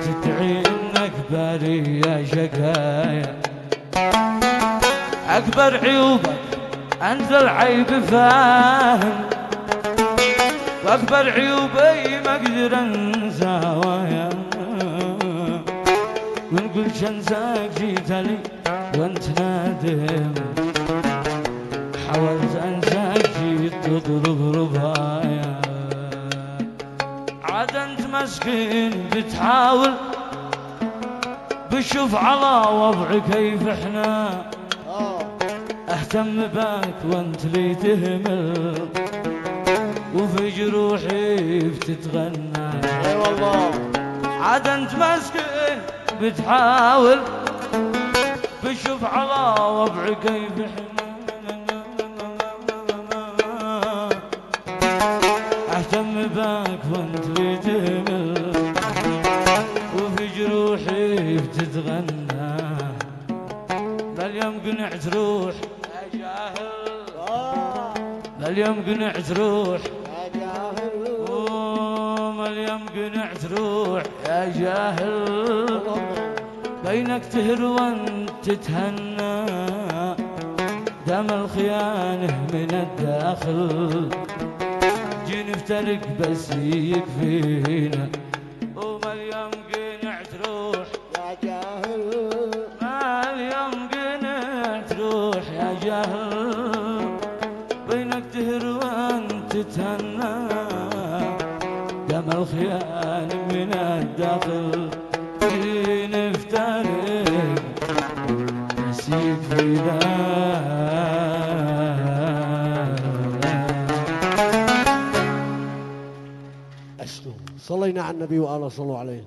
تدعي انك بري يا شقايا. اكبر عيوبك انت العيب فاهم، واكبر عيوبي ما اقدر انساها، ونقول شنساك جيت لي وانت نادم، حاولت انساك جيت تضرب ربايا. عاد انت مسكين بتحاول، بشوف على وضعي كيف احنا اهتم باك وانت لي تهمل، وفي جروحي بتتغنى. اي والله. عاد انت مسكين بتحاول، بشوف على وضعي كيف احنا اهتم باك وانت لي تهمل، وفي جروحي بتتغنى. لليوم قنعت روح يا جاهل، لليوم قنعت روح يا جاهل، اليوم قنعت روح يا جاهل، بينك تهر وانت تتهنى، دم الخيانة من الداخل، جي نفترق بس يكفينا. وما اليوم قنعت روح يا جاهل، ما اليوم قنعت روح يا جاهل، بينك تهر وانت تتهنى، دم الخيان من الداخل، جي نفترق بس يكفينا. صلينا على النبي وآله صلوا عليه.